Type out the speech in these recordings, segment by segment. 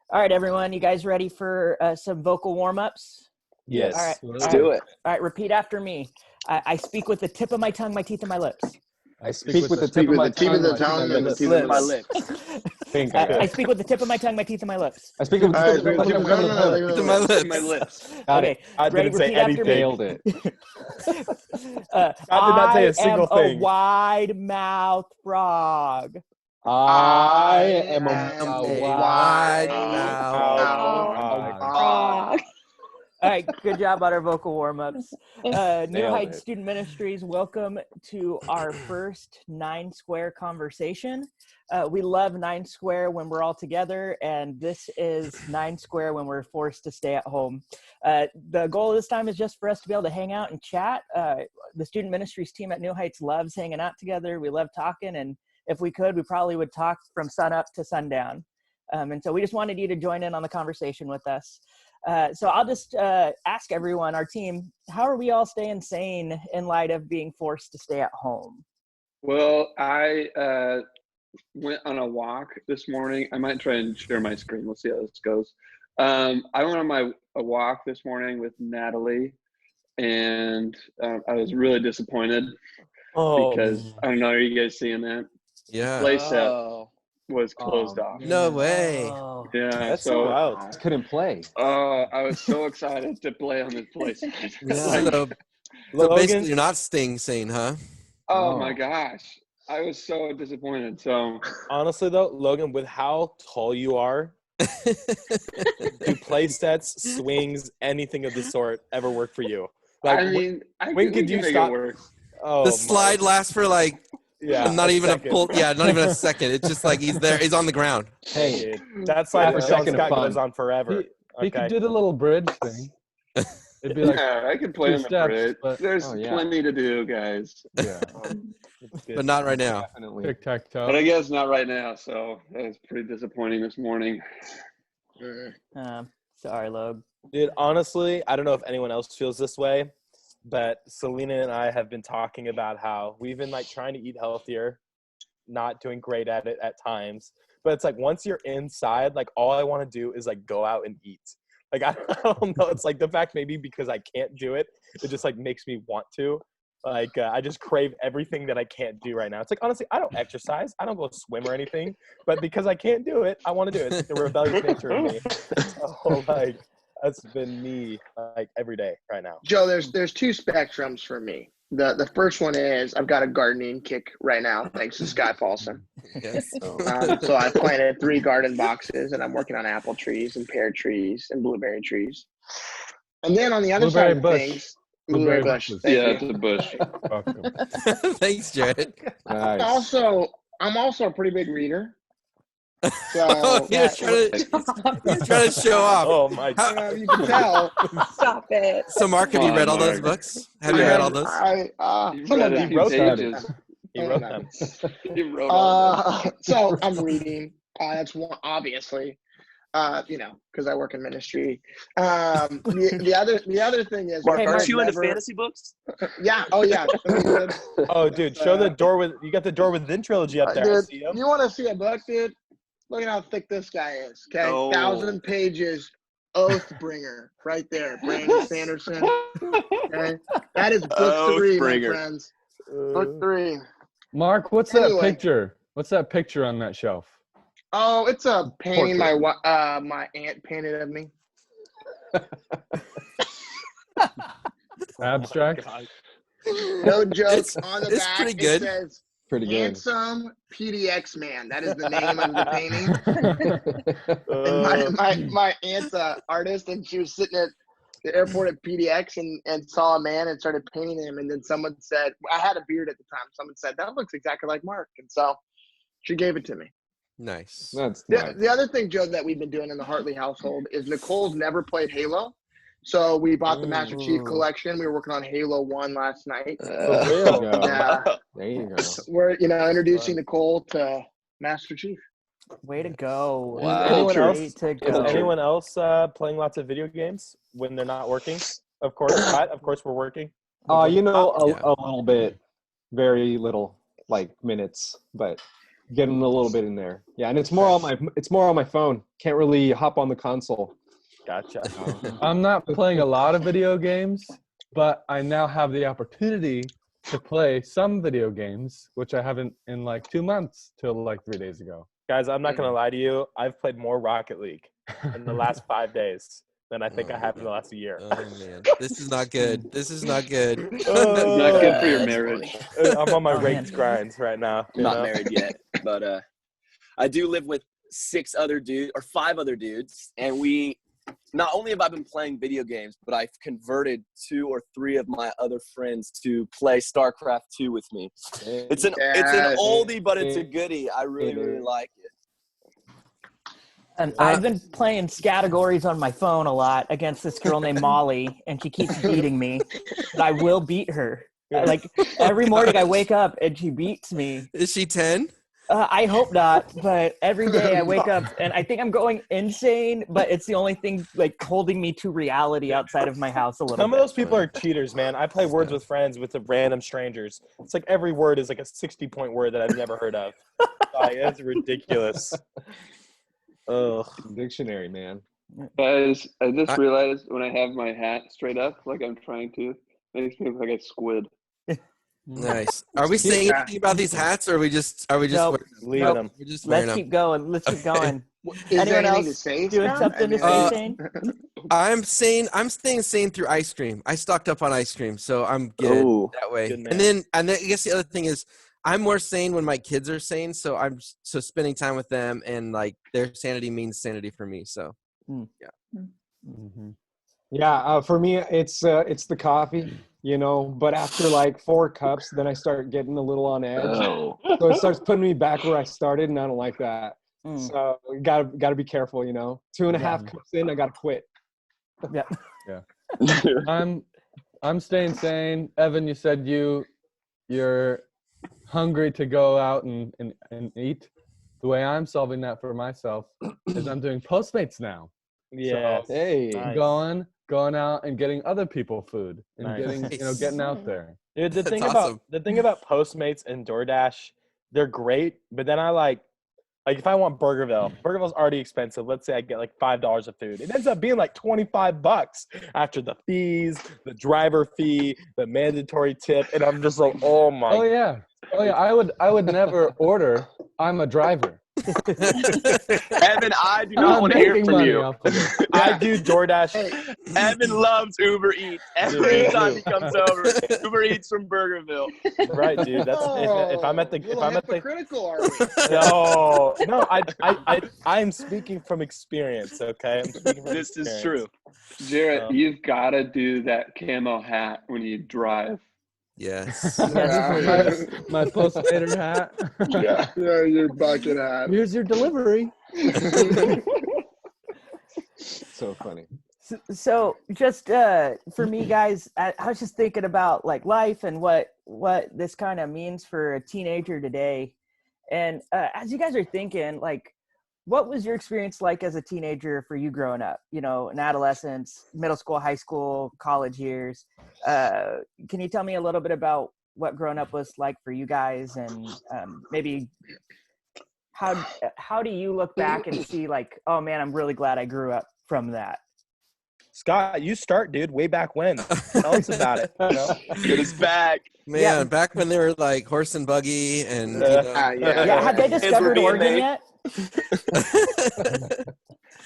All right, everyone. You guys ready for some vocal warm-ups? Yes. All right. Let's do it. All right, repeat after me. I speak with the tip of my tongue, my teeth, and my lips. I speak with the Speak tip of with my the tip of the tongue and the tip of my lips. lips. I speak with the tip of my tongue, my teeth, and my lips. I speak with the tip of my tongue, my lips. Okay. I didn't say repeat after me. anything. Nailed it. I did not say a single am thing. a wide-mouthed frog. I am a wide mouth. frog. All right, good job on our vocal warm-ups. New Nailed Heights it. Student Ministries, welcome to our first 9 Square conversation. We love 9 Square when we're all together, and this is 9 Square when we're forced to stay at home. The goal of this time is just for us to be able to hang out and chat. The Student Ministries team at New Heights loves hanging out together. We love talking, and if we could, we probably would talk from sun up to sundown. And so we just wanted you to join in on the conversation with us. So I'll just ask everyone, our team, how are we all staying sane in light of being forced to stay at home? Well, I went on a walk this morning. I might try and share my screen. We'll see how this goes. I went on a walk this morning with Natalie, and I was really disappointed because I don't know. Are you guys seeing that? Yeah. Playset was closed off. No way. Yeah, That's so wild. Couldn't play. I was so excited to play on this playset. So basically, you're not staying sane, huh? Oh my gosh. I was so disappointed. So honestly though, Logan, with how tall you are, do play sets, swings, anything of the sort ever work for you? Like, I mean, when could you stop? Oh, the slide lasts for like not even second. not even a second. It's just like he's there, he's on the ground. Hey, that slide for Sean Scott goes on forever. He could do the little bridge thing. It'd be like I could play on the bridge. But there's plenty to do, guys. Yeah. But not right now. Definitely. Tic-tac-toe. But I guess not right now, so that was pretty disappointing this morning. Sorry, Logan. Dude, honestly, I don't know if anyone else feels this way, but Selena and I have been talking about how we've been like trying to eat healthier, not doing great at it at times. But it's like once you're inside, like all I want to do is like go out and eat. Like I don't know, it's like the fact maybe because I can't do it, it just like makes me want to. Like I just crave everything that I can't do right now. It's like honestly, I don't exercise, I don't go swim or anything, but because I can't do it, I want to do it. It's like the rebellious nature of me. So like that's been me like every day right now. Joe, there's 2 spectrums for me. The first one is I've got a gardening kick right now, thanks to Sky Paulson. Yes. So I planted 3 garden boxes, and I'm working on apple trees and pear trees and blueberry trees. And then on the other side of things, blueberry bush. It's a bush. Thanks, Jared. Nice. I'm also a pretty big reader. So You're trying to show off. Oh my God. you can tell. Stop it. So, Mark, have you read all those books? Have you read all those? Some of them. He wrote them. He wrote them. He wrote all them. So I'm reading. That's one, obviously. Because I work in ministry. The other thing is, Mark, aren't you into fantasy books? Yeah. Oh yeah. Oh, dude, show the door with you got the door within trilogy up there. Dude, I see him. you want to see a book, dude? Look at how thick this guy is. Okay, Oh. 1,000 pages. Oathbringer, right there. Brandon Sanderson. Okay, that is book 3, my Oathbringer. friends. Book 3. Mark, what's that picture? What's that picture on that shelf? Oh, it's a painting my aunt painted of me. Abstract? No joke. On the back, pretty good. It says, Pretty good. Handsome PDX man. That is the name of the painting. And my aunt's an artist, and she was sitting at the airport at PDX and saw a man and started painting him. And then someone said, I had a beard at the time. Someone said, that looks exactly like Mark. And so she gave it to me. Nice. That's nice. The other thing, Joe, that we've been doing in the Hartley household is Nicole's never played Halo. So we bought the Master Chief Collection. We were working on Halo 1 last night. Yeah. There you go. We're introducing Nicole to Master Chief. Way to go. Wow. Anyone else playing lots of video games when they're not working? Of course not. Of course we're working. A little bit. Very little, like minutes, but getting a little bit in there. Yeah, and it's more on my phone. Can't really hop on the console. Gotcha. I'm not playing a lot of video games, but I now have the opportunity to play some video games, which I haven't in like 2 months till like 3 days ago. Guys, I'm not going to lie to you. I've played more Rocket League in the last 5 days than I think I have in the last year. Oh, man. This is not good. This is not good. It's not good for your That's marriage. I'm on my Oh, ranked grinds right now. I'm not married yet, but I do live with 5 other dudes, and we not only have I been playing video games, but I've converted 2 or 3 of my other friends to play StarCraft 2 with me. It's an oldie, but it's a goodie. I really like it. And I've been playing categories on my phone a lot against this girl named Molly, and she keeps beating me. But I will beat her. Like every morning I wake up and she beats me. Is she 10? I hope not, but every day I wake up and I think I'm going insane, but it's the only thing like holding me to reality outside of my house a little Some bit. of those people are cheaters, man. I play Words with Friends with the random strangers. It's like every word is like a 60-point word that I've never heard of. Like, it's ridiculous. Ugh. Dictionary, man. Guys, I just realized when I have my hat straight up, like I'm trying to, it makes me look like a squid. Nice. Are we saying anything about these hats, or are we just Nope. Leaving them. we're just wearing Let's them? keep going. Let's keep going. Is there Anyone anything to else say, doing Scott? something to I say, mean, Shane? I'm sane. I'm staying sane through ice cream. I stocked up on ice cream, so I'm good that way. Good man. And then I guess the other thing is I'm more sane when my kids are sane, so so spending time with them and like their sanity means sanity for me. So yeah. Mm-hmm. Yeah, for me it's the coffee, but after like 4 cups, then I start getting a little on edge. Oh. So it starts putting me back where I started, and I don't like that. So gotta be careful, 2.5 cups in, I gotta quit. Yeah. I'm staying sane. Evan, you said you're hungry to go out and eat. The way I'm solving that for myself is I'm doing Postmates now. Yeah. So, Hey, going out and getting other people food and getting out there. Dude, the thing awesome. about Postmates and DoorDash, they're great, but then I like if I want Burgerville's already expensive. Let's say I get like $5 of food. It ends up being like $25 after the fees, the driver fee, the mandatory tip, and I'm just like, oh my. Oh yeah. I would never order. I'm a driver. Evan, I do not want to hear from you. I do DoorDash. Evan loves Uber Eats. Every time he comes over, Uber Eats from Burgerville. Right, dude. That's if I'm at the hypocritical, are we? No. I'm speaking from experience. Okay, I'm speaking from This experience. is true. Jarrett, you've got to do that camo hat when you drive. Yes. My Postmater hat. Yeah, your bucket hat. Here's your delivery. so funny. So just for me, guys, I was just thinking about like life and what this kind of means for a teenager today. And as you guys are thinking, like, what was your experience like as a teenager for you growing up? In adolescence, middle school, high school, college years. Can you tell me a little bit about what growing up was like for you guys, and maybe how do you look back and see like, oh man, I'm really glad I grew up from that? Scott, you start, dude. Way back when. Tell us about it. Get us back. Man, back when they were like horse and buggy and Yeah, have they discovered Oregon yet?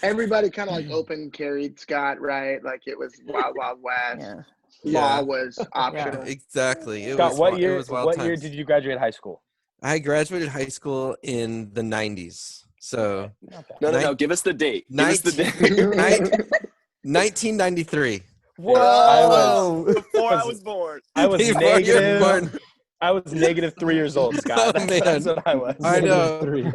Everybody kind of like open carried, Scott, right? Like it was Wild Wild West. Yeah. Law was optional. Exactly. Scott, what year did you graduate high school? I graduated high school in the 90s. So No. Give us the date. Give us the date. 1993. Whoa! Before I was born. I was Before you were born. I was negative 3 years old, Scott. Oh, man. That's what I was. I know. 3.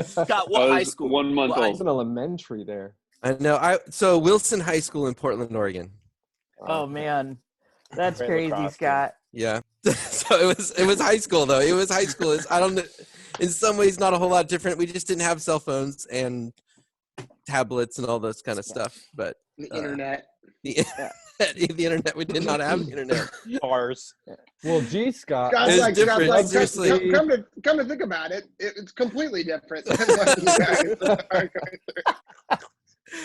Scott, what high school? 1 month What old. It's an elementary there. I know. So Wilson High School in Portland, Oregon. Oh man, that's Great crazy, lacrosse Scott. Yeah. So it was high school though. It was high school. I don't know. In some ways, not a whole lot different. We just didn't have cell phones and tablets and all this kind of stuff. But The internet. the internet. We did not have the internet. Bars. Well, gee, Scott. Scott's It's like, different, Scott's like, seriously. come to think about it, it's completely different than what you guys are going through.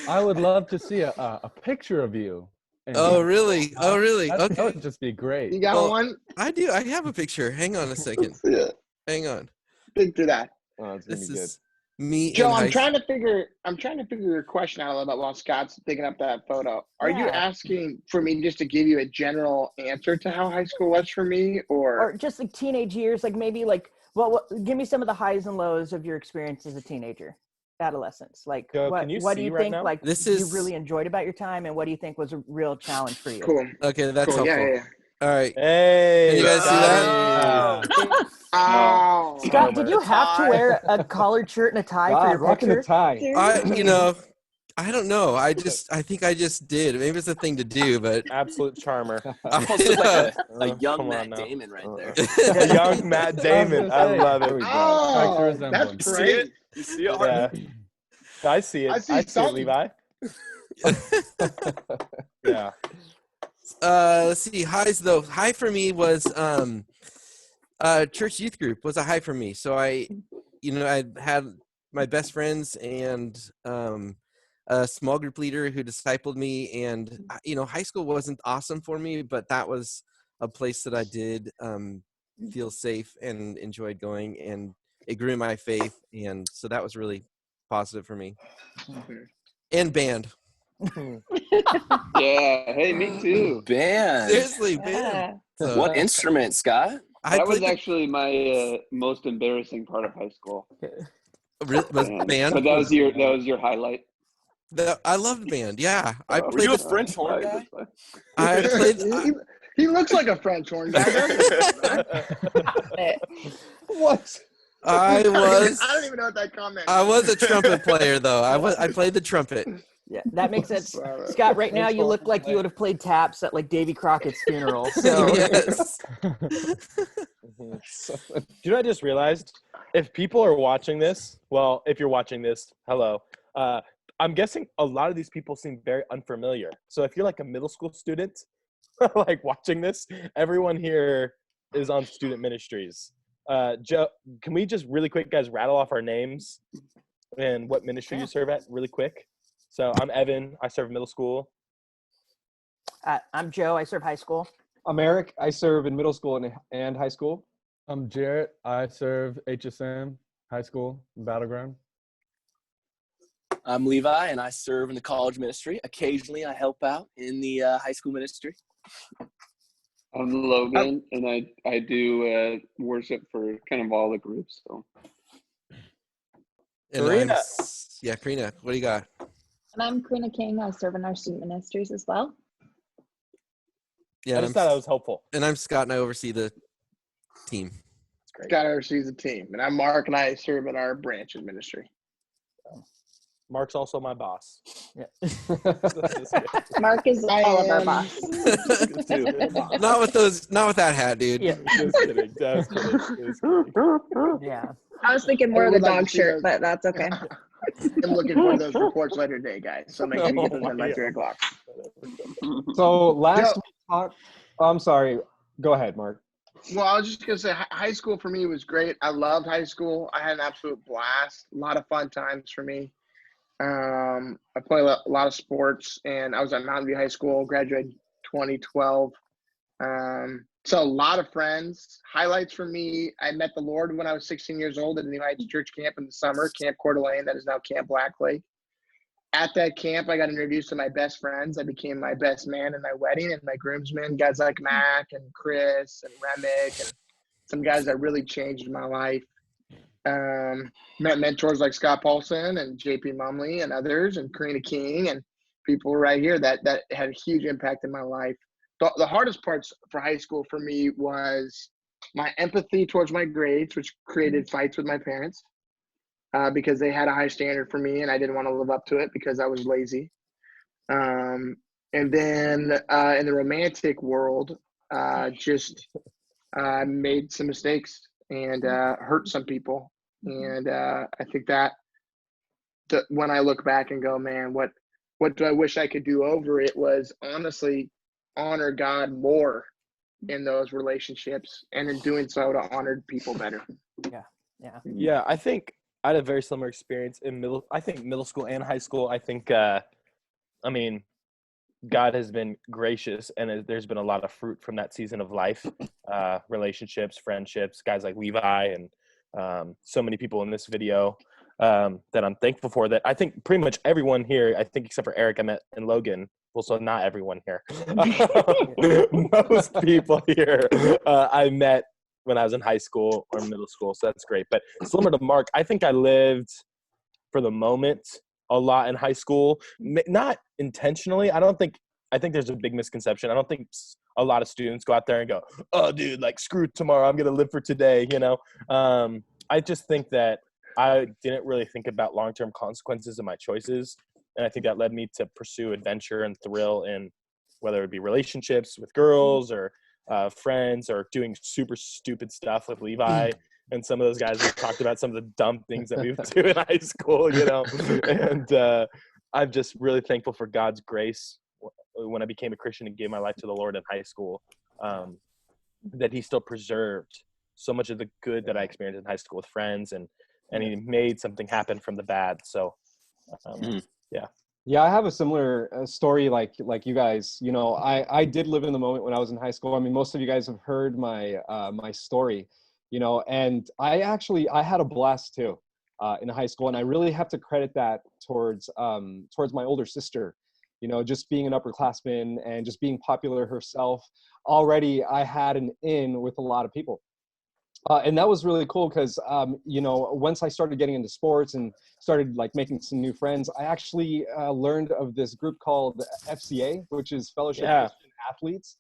I would love to see a picture of you. And Oh, really? Oh, really? that Okay. would just be great. You got Well, one? I do. I have a picture. Hang on a second. Yeah, Hang on. picture that. Oh, it's gonna This be good. is me. Joe, in I'm high trying to figure your question out a little bit while Scott's picking up that photo. Are you Yeah. asking for me just to give you a general answer to how high school was for me, Or just like teenage years, like maybe like what give me some of the highs and lows of your experience as a teenager, adolescence. Like Joe, what can you do see you right think now? like This you is- really enjoyed about your time, and what do you think was a real challenge for you? Cool. Okay, that's Cool. helpful. Yeah. All right. Hey, Can you guys see that? Scotty. Oh. Scott, did you have to tie. wear a collared shirt and a tie for God, your rocking the picture? tie. I don't know. I think I just did. Maybe it's a thing to do, but Absolute charmer. Almost look like a young Come on Matt now. Damon right there. A young Matt Damon. I love it. Oh, resemblance. that's You see great. it? You see it? Harvey? Yeah. I see it. I I see see, it, something. Levi. Yeah. Let's see. Highs though. High for me was church youth group was a high for me. So I had my best friends and a small group leader who discipled me, and high school wasn't awesome for me, but that was a place that I did feel safe and enjoyed going, and it grew my faith, and so that was really positive for me. And band. Yeah. Hey, me too. Band. Seriously, band. So What instrument, Scott? I That was played actually my most embarrassing part of high school. was band. But that was your highlight. I loved band. Yeah, I Were played you a the French horn guy? I played. He looks like a French horn guy, doesn't he? What? I was. I don't even know what that comment I was a means. trumpet player though. I played the trumpet. Yeah, that makes sense. Scott, right now you look like you would have played taps at like Davy Crockett's funeral. So Yes. You know, I just realized if people are watching this, well, if you're watching this, hello. I'm guessing a lot of these people seem very unfamiliar. So if you're like a middle school student, like watching this, everyone here is on student ministries. Joe, can we just really quick, guys, rattle off our names and what ministry you serve at really quick? So I'm Evan. I serve middle school. I'm Joe. I serve high school. I'm Eric. I serve in middle school and high school. I'm Jarrett. I serve HSM, high school, battleground. I'm Levi, and I serve in the college ministry. Occasionally, I help out in the high school ministry. I'm Logan, and I do worship for kind of all the groups. So. And Karina. Karina, what do you got? And I'm Karina King. I serve in our student ministries as well. Yeah, I just thought that was helpful. And I'm Scott, and I oversee the team. It's great. Scott oversees the team, and I'm Mark, and I serve in our branch of ministry. Mark's also my boss. Yeah. Mark is all of our boss. Not with that hat, dude. Yeah. Just kidding. Just kidding. Yeah. I was thinking more of the We'd like to dog see shirt, those. but that's okay. I'm looking for those reports later today, guys. So make sure you get those in by 3 o'clock. So last Joe. we talked, I'm sorry. Go ahead, Mark. Well, I was just going to say high school for me was great. I loved high school. I had an absolute blast. A lot of fun times for me. I played a lot of sports, and I was at Mountain View High School, graduated 2012. So a lot of friends. Highlights for me, I met the Lord when I was 16 years old at New Heights Church Camp in the summer, Camp Coeur d'Alene, that is now Camp Black Lake. At that camp, I got introduced to my best friends. I became my best man in my wedding and my groomsmen, guys like Mac and Chris and Remick, and some guys that really changed my life. Met mentors like Scott Paulson and JP Mumley and others, and Karina King, and people right here that had a huge impact in my life. The hardest parts for high school for me was my empathy towards my grades, which created fights with my parents because they had a high standard for me and I didn't want to live up to it because I was lazy. And then in the romantic world, made some mistakes and hurt some people. And I think that when I look back and go, man, what do I wish I could do over? It was honestly honor God more in those relationships, and in doing so to honor people better. Yeah, I think I had a very similar experience in middle school and high school. I think, I mean, God has been gracious, and there's been a lot of fruit from that season of life, relationships, friendships, guys like Levi, and so many people in this video that I'm thankful for. That I think pretty much everyone here, I think except for Eric, I met in Logan. Well, so not everyone here. Most people here I met when I was in high school or middle school, so that's great. But similar to Mark, I think I lived for the moment a lot in high school, not intentionally. I think there's a big misconception. I don't think a lot of students go out there and go, oh dude, like screw tomorrow, I'm gonna live for today, you know. I just think that I didn't really think about long-term consequences of my choices, and I think that led me to pursue adventure and thrill in whether it be relationships with girls or friends, or doing super stupid stuff with Levi and some of those guys. We talked about some of the dumb things that we would do in high school, you know. And I'm just really thankful for God's grace when I became a Christian and gave my life to the Lord in high school, that he still preserved so much of the good that I experienced in high school with friends, and he made something happen from the bad. So Yeah, I have a similar story like you guys. You know, I did live in the moment when I was in high school. I mean, most of you guys have heard my my story, you know, and I had a blast too in high school, and I really have to credit that towards my older sister. You know, just being an upperclassman and just being popular herself. Already, I had an in with a lot of people. And that was really cool because, you know, once I started getting into sports and started like making some new friends, I actually learned of this group called FCA, which is Fellowship Christian Athletes.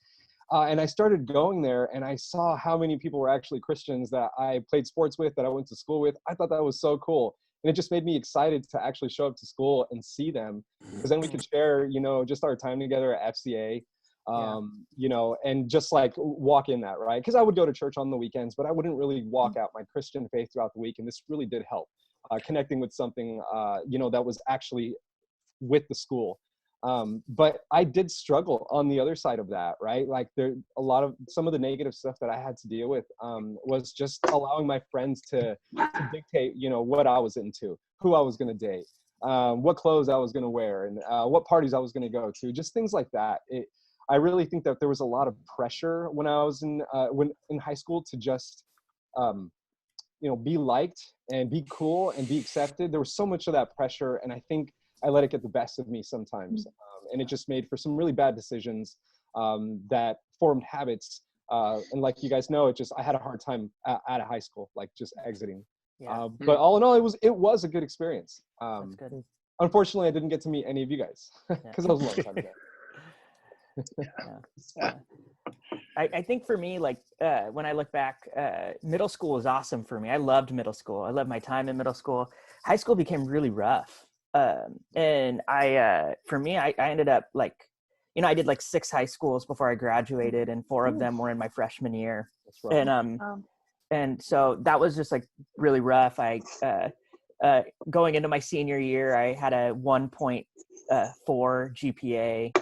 And I started going there, and I saw how many people were actually Christians that I played sports with, that I went to school with. I thought that was so cool. And it just made me excited to actually show up to school and see them, because then we could share, you know, just our time together at FCA. You know, and just like walk in that, right? Because I would go to church on the weekends, but I wouldn't really walk out my Christian faith throughout the week. And this really did help connecting with something, you know, that was actually with the school. But I did struggle on the other side of that, right? Like some of the negative stuff that I had to deal with was just allowing my friends to dictate, you know, what I was into, who I was going to date, what clothes I was going to wear, and what parties I was going to go to, just things like that. I really think that there was a lot of pressure when I was in high school to just, you know, be liked and be cool and be accepted. There was so much of that pressure, and I think I let it get the best of me sometimes, and it just made for some really bad decisions that formed habits. And like you guys know, I had a hard time out of high school, like just exiting. But all in all, it was a good experience. That's good. Unfortunately, I didn't get to meet any of you guys because that was a long time ago. I think for me, like when I look back, middle school was awesome for me. I loved middle school. I loved my time in middle school. High school became really rough. And for me, I ended up like, you know, I did like 6 high schools before I graduated, and 4 of them were in my freshman year. That's right. And so that was just like really rough. Going into my senior year, I had a 1.4 GPA.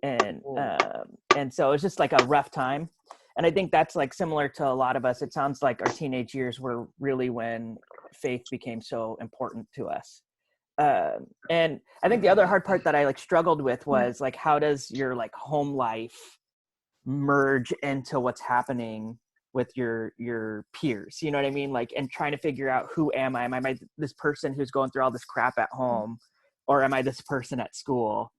And so it's just like a rough time. And I think that's like similar to a lot of us. It sounds like our teenage years were really when faith became so important to us. And I think the other hard part that I like struggled with was like, how does your like home life merge into what's happening with your peers? You know what I mean? Like, and trying to figure out, who am I? Am I this person who's going through all this crap at home, or am I this person at school?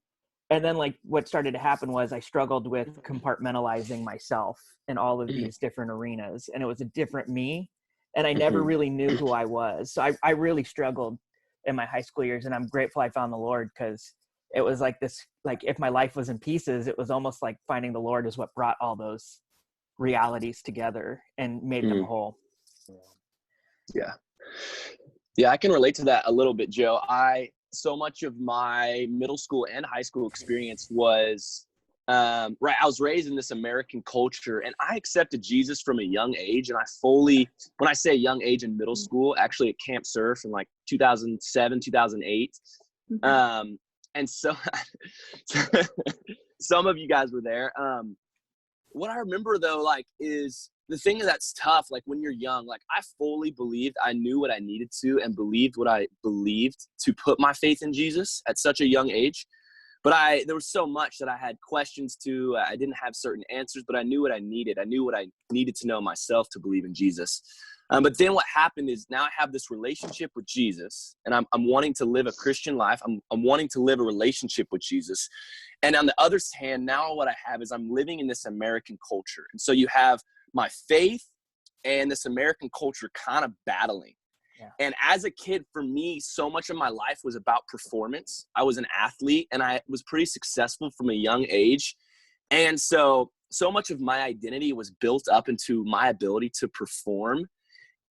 And then like what started to happen was I struggled with compartmentalizing myself in all of these different arenas, and it was a different me, and I never really knew who I was. So I really struggled in my high school years, and I'm grateful I found the Lord, because it was like this, like if my life was in pieces, it was almost like finding the Lord is what brought all those realities together and made them whole. Yeah, I can relate to that a little bit, Joe. So much of my middle school and high school experience was I was raised in this American culture, and I accepted Jesus from a young age. And when I say young age, in middle school, actually at Camp Surf in like 2007, 2008. And so some of you guys were there. What I remember though, like, is the thing that's tough, like when you're young, like I fully believed I knew what I needed to and believed what I believed to put my faith in Jesus at such a young age. But there was so much that I had questions to. I didn't have certain answers, but I knew what I needed. I knew what I needed to know myself to believe in Jesus. But then what happened is now I have this relationship with Jesus, and I'm wanting to live a Christian life. I'm wanting to live a relationship with Jesus. And on the other hand, now what I have is I'm living in this American culture. And so you have my faith and this American culture kind of battling. Yeah. And as a kid, for me, so much of my life was about performance. I was an athlete, and I was pretty successful from a young age. And so much of my identity was built up into my ability to perform.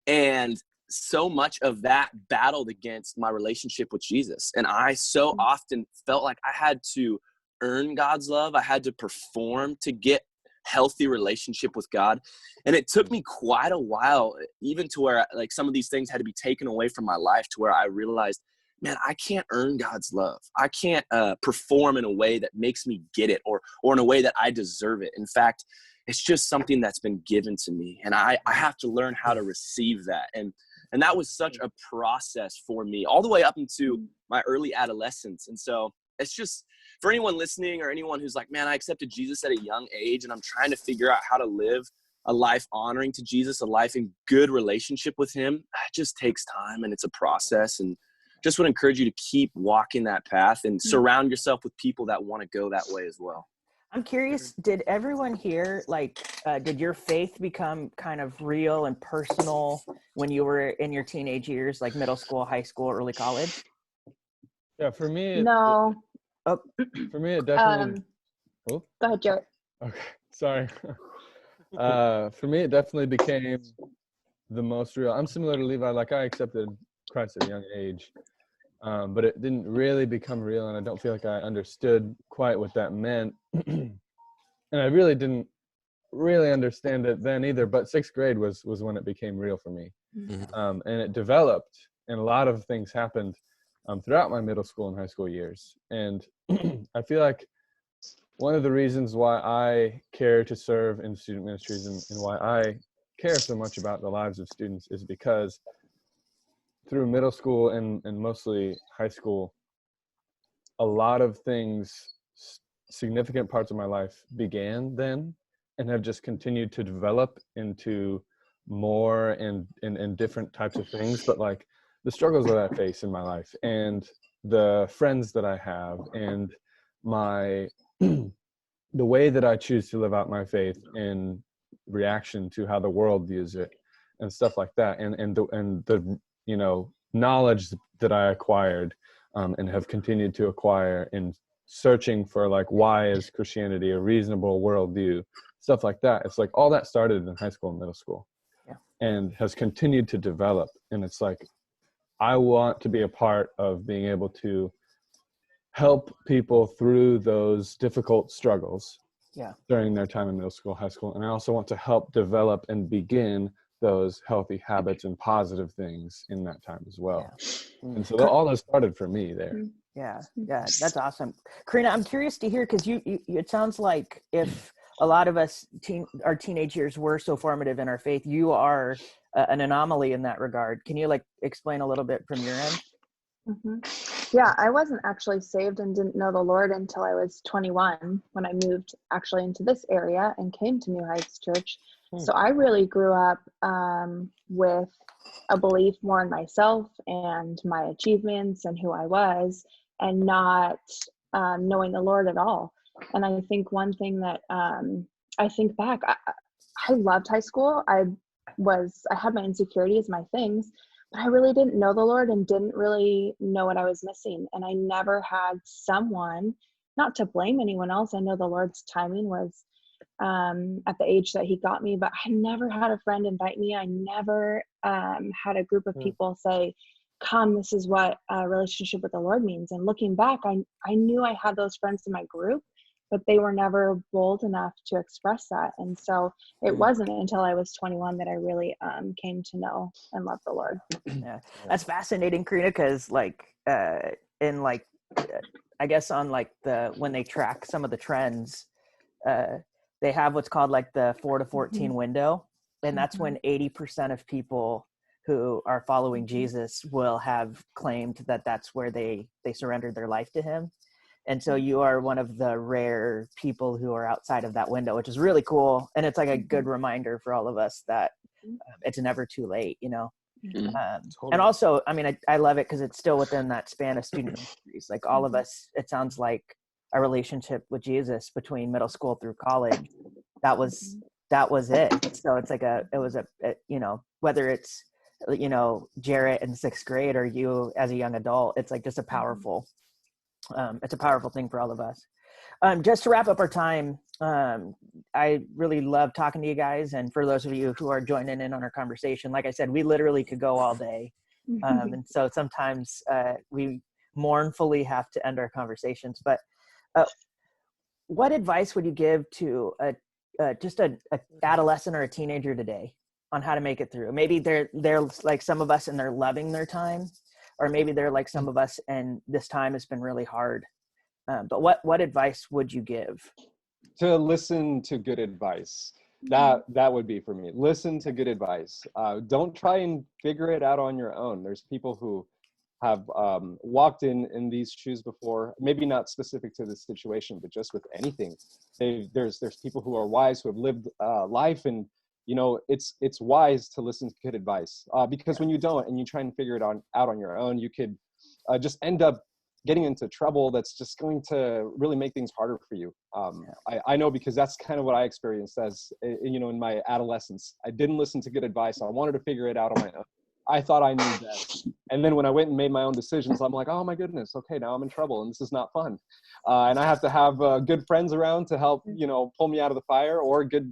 And so much of that battled against my relationship with Jesus. And I so often felt like I had to earn God's love. I had to perform to get healthy relationship with God. And it took me quite a while, even to where like some of these things had to be taken away from my life, to where I realized, man, I can't earn God's love. I can't perform in a way that makes me get it, or in a way that I deserve it. In fact, it's just something that's been given to me, and I have to learn how to receive that. And that was such a process for me all the way up into my early adolescence. And so it's just, for anyone listening or anyone who's like, man, I accepted Jesus at a young age and I'm trying to figure out how to live a life honoring to Jesus, a life in good relationship with him, it just takes time, and it's a process. And just would encourage you to keep walking that path and surround yourself with people that want to go that way as well. I'm curious, did everyone here, did your faith become kind of real and personal when you were in your teenage years, like middle school, high school, early college? Yeah, for me, No. For me, it definitely. Go ahead, Jared. Okay, sorry. For me, it definitely became the most real. I'm similar to Levi. Like, I accepted Christ at a young age, but it didn't really become real, and I don't feel like I understood quite what that meant. And I really didn't really understand it then either. But sixth grade was when it became real for me, and it developed, and a lot of things happened throughout my middle school and high school years. And I feel like one of the reasons why I care to serve in student ministries and why I care so much about the lives of students is because through middle school and mostly high school, a lot of things, significant parts of my life began then and have just continued to develop into more and different types of things. But like the struggles that I face in my life and the friends that I have and my the way that I choose to live out my faith in reaction to how the world views it and stuff like that, and the knowledge that I acquired and have continued to acquire in searching for like, why is Christianity a reasonable worldview, stuff like that. It's like all that started in high school and middle school, and has continued to develop. And it's like, I want to be a part of being able to help people through those difficult struggles during their time in middle school, high school. And I also want to help develop and begin those healthy habits and positive things in that time as well. And so all those started for me there. Yeah, that's awesome. Karina, I'm curious to hear, because you it sounds like if a lot of us our teenage years were so formative in our faith, you are an anomaly in that regard. Can you explain a little bit from your end? Yeah, I wasn't actually saved and didn't know the Lord until I was 21, when I moved actually into this area and came to New Heights Church. So I really grew up with a belief more in myself and my achievements and who I was, and not knowing the Lord at all. And I think one thing that I think back, I loved high school. I had my insecurities, my things, but I really didn't know the Lord and didn't really know what I was missing. And I never had someone, not to blame anyone else, I know the Lord's timing was at the age that he got me, but I never had a friend invite me. I never had a group of people say, come, this is what a relationship with the Lord means. And looking back, I knew I had those friends in my group, but they were never bold enough to express that. And so it wasn't until I was 21 that I really came to know and love the Lord. Yeah, that's fascinating, Karina, because I guess on like when they track some of the trends, they have what's called like the 4 to 14 window. And that's when 80% of people who are following Jesus will have claimed that that's where they surrendered their life to him. And so you are one of the rare people who are outside of that window, which is really cool. And it's like a good reminder for all of us that it's never too late, you know? And also, I mean, I love it because it's still within that span of student ministries. Like all of us, it sounds like a relationship with Jesus between middle school through college. That was it. So it's like you know, whether it's, you know, Jarrett in 6th grade or you as a young adult, it's like just it's a powerful thing for all of us. Just to wrap up our time, I really love talking to you guys. And for those of you who are joining in on our conversation, like I said, we literally could go all day. And so sometimes we mournfully have to end our conversations. But what advice would you give to just a adolescent or a teenager today on how to make it through? Maybe they're like some of us and they're loving their time, or maybe they're like some of us and this time has been really hard. But what advice would you give? To listen to good advice. That would be for me. Listen to good advice. Don't try and figure it out on your own. There's people who have walked in these shoes before, maybe not specific to this situation, but just with anything. There's people who are wise, who have lived life, and you know, it's wise to listen to good advice, because when you don't and you try and figure it out on your own, you could just end up getting into trouble that's just going to really make things harder for you. I know, because that's kind of what I experienced as, you know, in my adolescence. I didn't listen to good advice. I wanted to figure it out on my own. I thought I knew best. And then when I went and made my own decisions, I'm like, oh my goodness, okay, now I'm in trouble and this is not fun. And I have to have good friends around to help, you know, pull me out of the fire, or good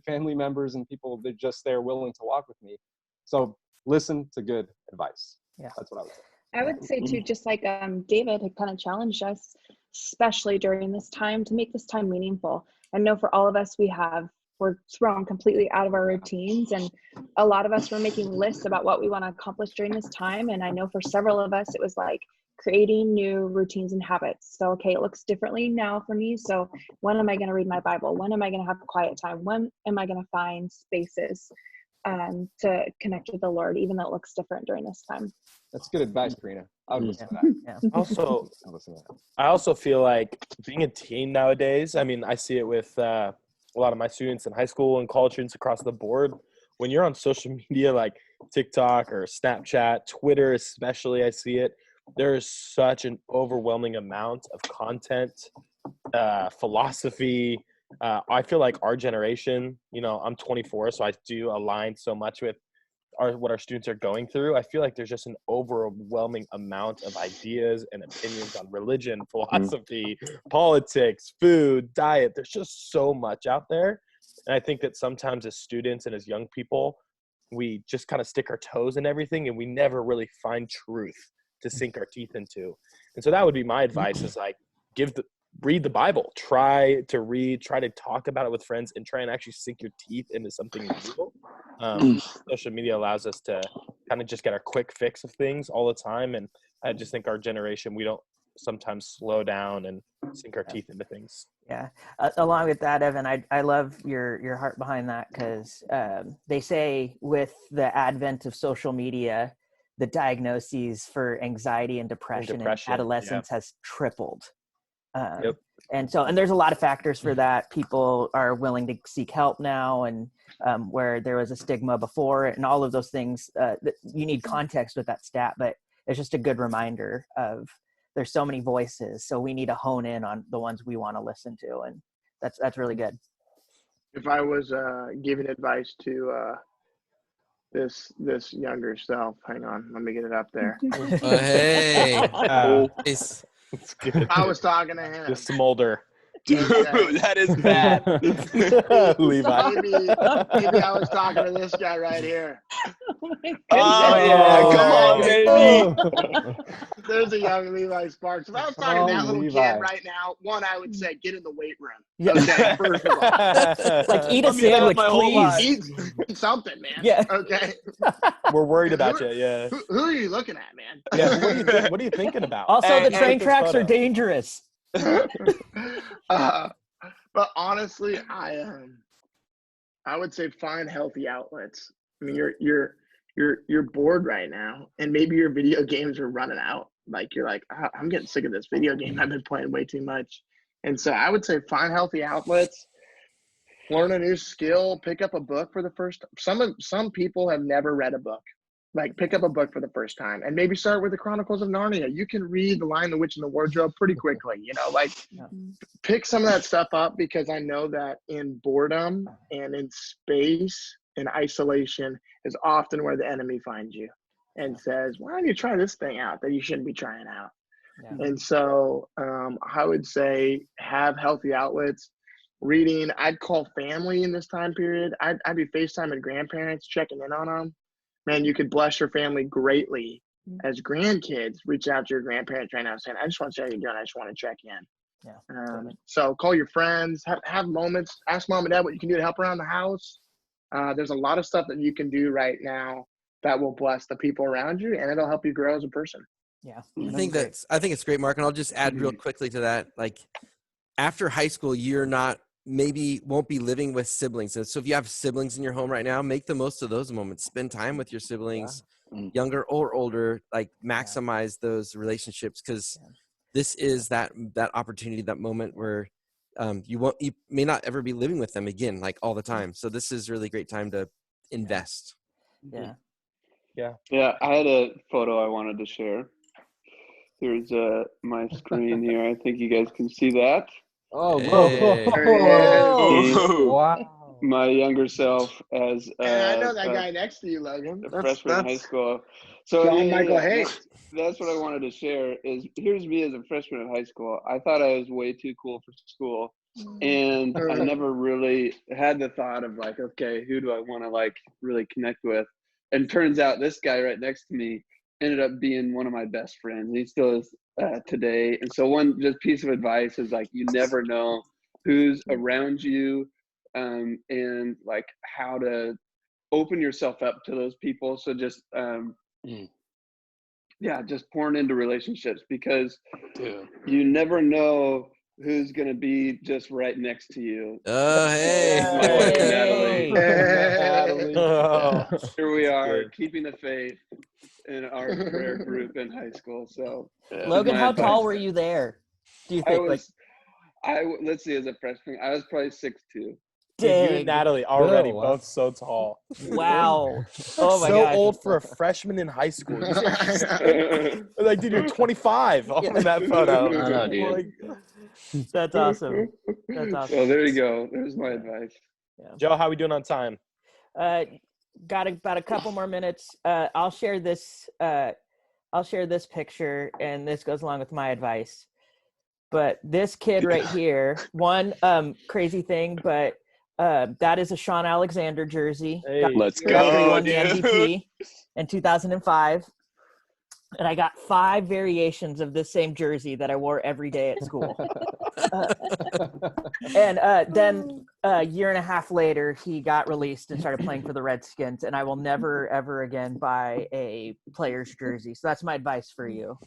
family members and people that are just there willing to walk with me. So listen to good advice. Yeah, that's what I would say. I would say too, just like David had kind of challenged us, especially during this time, to make this time meaningful. I know for all of us, we're thrown completely out of our routines, and a lot of us were making lists about what we want to accomplish during this time. And I know for several of us, it was like creating new routines and habits. So, okay, it looks differently now for me. So when am I going to read my Bible? When am I going to have quiet time? When am I going to find spaces to connect with the Lord, even though it looks different during this time? That's good advice, Karina. I would listen to that. Yeah. Also, I also feel like being a teen nowadays, I mean, I see it with a lot of my students in high school and college students across the board. When you're on social media like TikTok or Snapchat, Twitter especially, I see it. There is such an overwhelming amount of content, philosophy. I feel like our generation, you know, I'm 24, so I do align so much with what our students are going through. I feel like there's just an overwhelming amount of ideas and opinions on religion, philosophy, politics, food, diet. There's just so much out there. And I think that sometimes as students and as young people, we just kind of stick our toes in everything and we never really find truth to sink our teeth into. And so that would be my advice, is like, read the Bible, try to talk about it with friends, and try and actually sink your teeth into something real. Social media allows us to kind of just get our quick fix of things all the time. And I just think our generation, we don't sometimes slow down and sink our teeth into things. Yeah. Along with that, Evan, I love your heart behind that, because they say with the advent of social media, the diagnoses for anxiety and depression in adolescence has tripled. And there's a lot of factors for that. People are willing to seek help now, and where there was a stigma before, and all of those things. You need context with that stat, but it's just a good reminder of there's so many voices, so we need to hone in on the ones we want to listen to, and that's really good. If I was giving advice to this younger self, hang on, let me get it up there. Hey, It's good. I was talking to him. Just smolder. Dude, that is bad. Levi. Maybe I was talking to this guy right here. Oh yeah, come on, baby. There's a young Levi Sparks. If I was talking to that little Levi. kid right now, one, I would say get in the weight room. Yeah. Okay, first of all. Like, eat a I've been that sandwich, my whole please. life. Eat something, man. Yeah. Okay. We're worried about you. Yeah. Who are you looking at, man? Yeah. What are you thinking about? Also, the Hey, train this tracks are photo. dangerous. But honestly, I would say find healthy outlets. I mean, you're bored right now, and maybe your video games are running out. Like you're like, I'm getting sick of this video game. I've been playing way too much, and so I would say find healthy outlets. Learn a new skill. Pick up a book for the first. Some people have never read a book. Like pick up a book for the first time, and maybe start with the Chronicles of Narnia. You can read The Lion, the Witch, and the Wardrobe pretty quickly. You know, like pick some of that stuff up, because I know that in boredom and in space and isolation is often where the enemy finds you and says, why don't you try this thing out that you shouldn't be trying out? Yeah. And so I would say have healthy outlets. Reading, I'd call family in this time period. I'd be FaceTiming grandparents, checking in on them. Man, you could bless your family greatly as grandkids. Reach out to your grandparents right now saying, I just want to see how you're doing. I just want to check in. Yeah. So call your friends, have moments, ask mom and dad what you can do to help around the house. There's a lot of stuff that you can do right now that will bless the people around you, and it'll help you grow as a person. Yeah. I think it's great, Mark. And I'll just add real quickly to that. Like after high school, won't be living with siblings. And so if you have siblings in your home right now, make the most of those moments. Spend time with your siblings, younger or older, like maximize those relationships, because this is that opportunity, that moment where you may not ever be living with them again, like all the time. So this is really great time to invest. Yeah. Yeah, I had a photo I wanted to share. Here's my screen here. I think you guys can see that. Oh, Hey. wow. My younger self as And I know that guy next to you, Logan. a freshman in high school. So John Michael Hayes. That's what I wanted to share. Is here's me as a freshman in high school. I thought I was way too cool for school, and I never really had the thought of like, okay, who do I want to like really connect with? And turns out this guy right next to me ended up being one of my best friends. He still is today. And so one just piece of advice is like, you never know who's around you, and like how to open yourself up to those people. So just just pouring into relationships, because you never know who's gonna be just right next to you. Oh, hey. My wife Natalie. Natalie. Here we are, keeping the faith in our prayer group in high school. So Logan, my how advice. tall were you there? Do you think let's see, as a freshman, I was probably 6'2". Dude, you and Natalie already both so tall. Wow. Oh my so gosh. old for a freshman in high school. Like, dude, you're 25 in that photo. I know, dude. Like, That's awesome. That's awesome. Well, there you go. There's my advice. Joe, how we doing on time? Got about a couple more minutes. I'll share this picture, and this goes along with my advice. But this kid right here, one crazy thing, but that is a Sean Alexander jersey. Hey. Let's After he go, won the dude. MVP in 2005. And I got 5 variations of this same jersey that I wore every day at school. And then a year and a half later, he got released and started playing for the Redskins. And I will never, ever again buy a player's jersey. So that's my advice for you.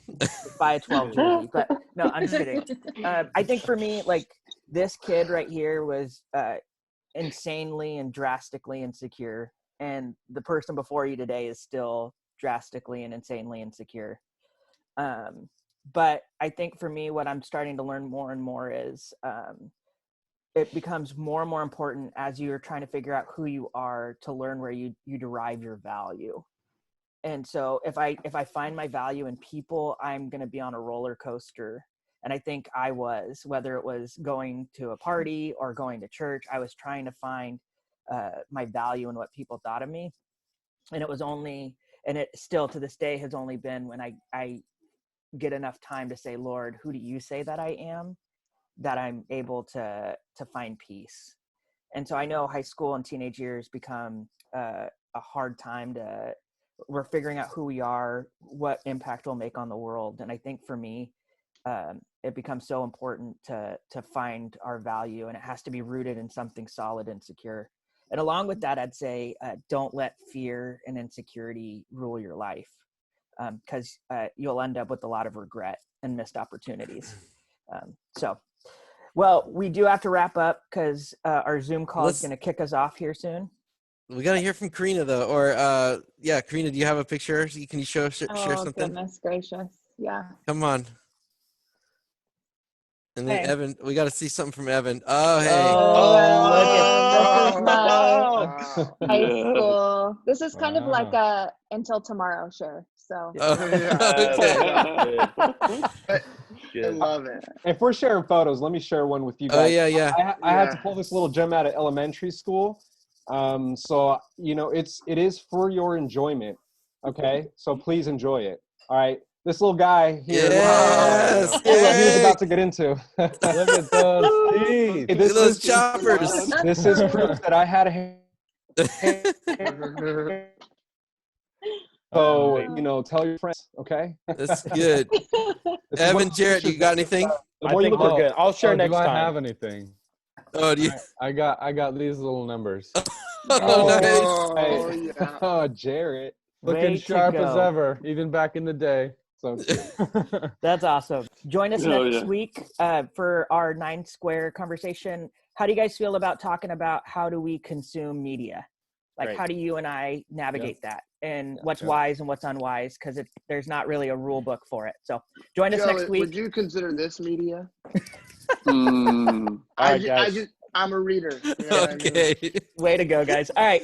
Buy a 12 jersey. But no, I'm just kidding. I think for me, like, this kid right here was insanely and drastically insecure. And the person before you today is still drastically and insanely insecure. But I think for me, what I'm starting to learn more and more is it becomes more and more important as you're trying to figure out who you are to learn where you derive your value. And so if I find my value in people, I'm going to be on a roller coaster. And I think I was, whether it was going to a party or going to church, I was trying to find my value in what people thought of me. And it was only, and it still to this day has only been when I get enough time to say, Lord, who do you say that I am? that I'm able to find peace. And so I know high school and teenage years become a hard time we're figuring out who we are, what impact we'll make on the world. And I think for me, it becomes so important to find our value, and it has to be rooted in something solid and secure. And along with that, I'd say, don't let fear and insecurity rule your life, because you'll end up with a lot of regret and missed opportunities. Well, we do have to wrap up because our Zoom call is going to kick us off here soon. We got to hear from Karina, though. Or, Karina, do you have a picture? Can you share something? Oh, goodness gracious. Yeah. Come on. And then Hey. Evan, we got to see something from Evan. Oh, hey. This is my high school. This is kind of like a until tomorrow share. So. I love it. If we're sharing photos, let me share one with you guys. Oh, yeah. I had to pull this little gem out of elementary school. So, it is for your enjoyment. Okay. So please enjoy it. All right. This little guy here. Yes. What he was about to get into. Look at those teeth. Look at those choppers. This is proof that I had a So, tell your friends, okay? That's good. Evan, Jarrett, you got anything? I think we're good. I'll share next time. Do I have anything? Oh, do you? I got these little numbers. Oh, nice. Yeah. Oh, Jarrett. Looking sharp as ever, even back in the day. So that's awesome. Join us next week for our 9 Square conversation. How do you guys feel about talking about how do we consume media? Like, how do you and I navigate that, and what's wise and what's unwise? Because there's not really a rule book for it. So join us next week. Would you consider this media? All right, I'm a reader. You know okay. I mean? Way to go, guys. All right.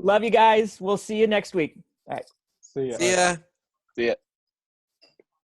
Love you guys. We'll see you next week. All right. See ya. See ya. See ya.